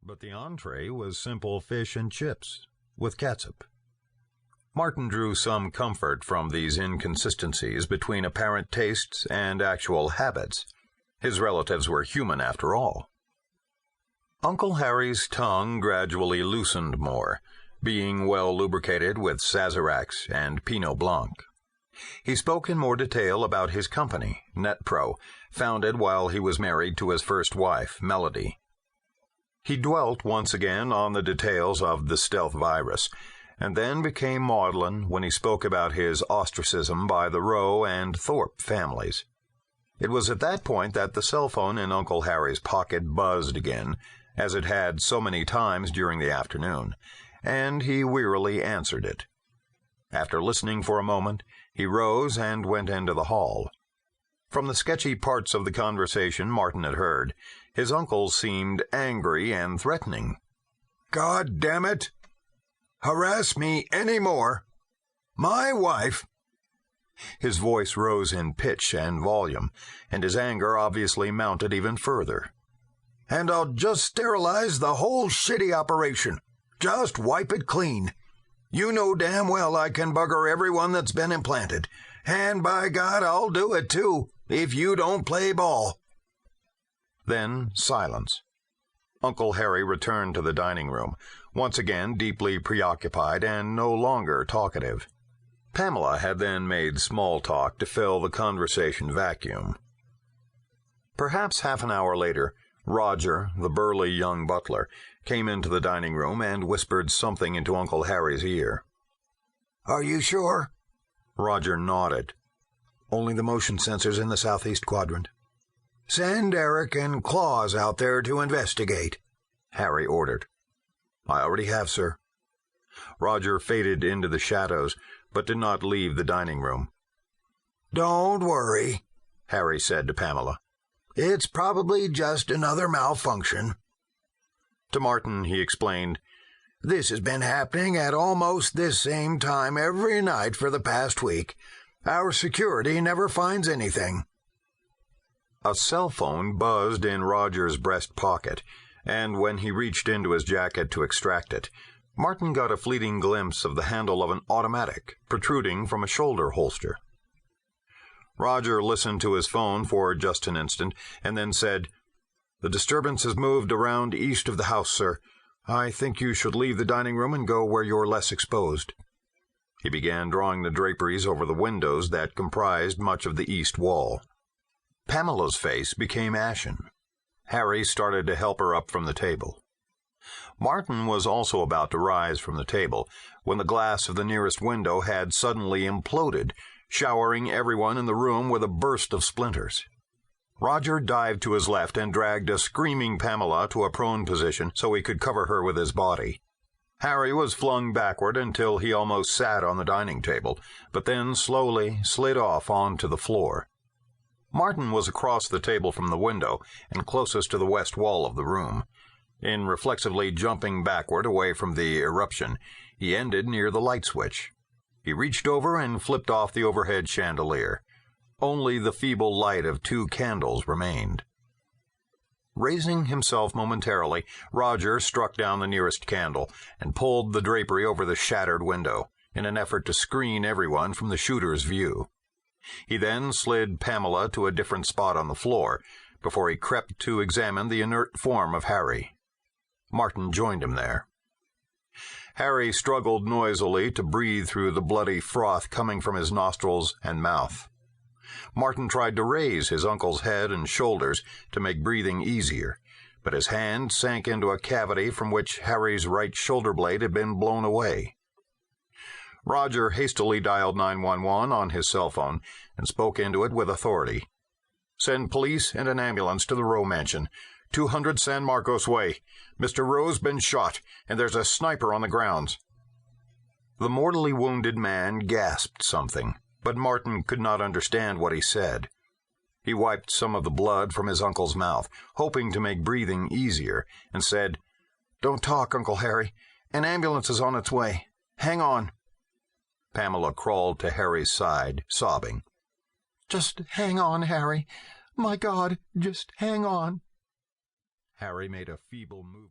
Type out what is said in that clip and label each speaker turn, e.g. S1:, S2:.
S1: but the entree was simple fish and chips, with catsup. Martin drew some comfort from these inconsistencies between apparent tastes and actual habits. His relatives were human after all. Uncle Harry's tongue gradually loosened more, being well lubricated with Sazeracs and Pinot Blanc. He spoke in more detail about his company, NetPro, founded while he was married to his first wife, Melody. He dwelt once again on the details of the stealth virus, and then became maudlin when he spoke about his ostracism by the Rowe and Thorpe families. It was at that point that the cell phone in Uncle Harry's pocket buzzed again, as it had so many times during the afternoon, and he wearily answered it. After listening for a moment, he rose and went into the hall. From the sketchy parts of the conversation Martin had heard, his uncle seemed angry and threatening.
S2: "God damn it! Harass me any more! My wife—"
S1: His voice rose in pitch and volume, and his anger obviously mounted even further.
S2: "And I'll just sterilize the whole shitty operation. Just wipe it clean. You know damn well I can bugger everyone that's been implanted. And by God, I'll do it too, if you don't play ball."
S1: Then silence. Uncle Harry returned to the dining room, once again deeply preoccupied and no longer talkative. Pamela had then made small talk to fill the conversation vacuum. Perhaps half an hour later, Roger, the burly young butler, came into the dining room and whispered something into Uncle Harry's ear.
S2: "Are you sure?"
S1: Roger nodded.
S2: "Only the motion sensors in the southeast quadrant." "Send Eric and Claus out there to investigate," Harry ordered.
S1: "I already have, sir." Roger faded into the shadows, but did not leave the dining room.
S2: "Don't worry,"
S1: Harry said to Pamela.
S2: "It's probably just another malfunction."
S1: To Martin he explained,
S2: "This has been happening at almost this same time every night for the past week. Our security never finds anything."
S1: A cell phone buzzed in Roger's breast pocket, and when he reached into his jacket to extract it, Martin got a fleeting glimpse of the handle of an automatic protruding from a shoulder holster. Roger listened to his phone for just an instant, and then said, "The disturbance has moved around east of the house, sir. I think you should leave the dining room and go where you're less exposed." He began drawing the draperies over the windows that comprised much of the east wall. Pamela's face became ashen. Harry started to help her up from the table. Martin was also about to rise from the table when the glass of the nearest window had suddenly imploded, showering everyone in the room with a burst of splinters. Roger dived to his left and dragged a screaming Pamela to a prone position so he could cover her with his body. Harry was flung backward until he almost sat on the dining table, but then slowly slid off onto the floor. Martin was across the table from the window and closest to the west wall of the room. In reflexively jumping backward away from the eruption, he ended near the light switch. He reached over and flipped off the overhead chandelier. Only the feeble light of 2 candles remained. Raising himself momentarily, Roger struck down the nearest candle and pulled the drapery over the shattered window, in an effort to screen everyone from the shooter's view. He then slid Pamela to a different spot on the floor, before he crept to examine the inert form of Harry. Martin joined him there. Harry struggled noisily to breathe through the bloody froth coming from his nostrils and mouth. Martin tried to raise his uncle's head and shoulders to make breathing easier, but his hand sank into a cavity from which Harry's right shoulder blade had been blown away. Roger hastily dialed 911 on his cell phone and spoke into it with authority. "Send police and an ambulance to the Rowe mansion. 200 San Marcos Way. Mr. Rowe's been shot, and there's a sniper on the grounds." The mortally wounded man gasped something, but Martin could not understand what he said. He wiped some of the blood from his uncle's mouth, hoping to make breathing easier, and said, "Don't talk, Uncle Harry. An ambulance is on its way. Hang on." Pamela crawled to Harry's side, sobbing. "Just hang on, Harry. My God, just hang on." Harry made a feeble movement.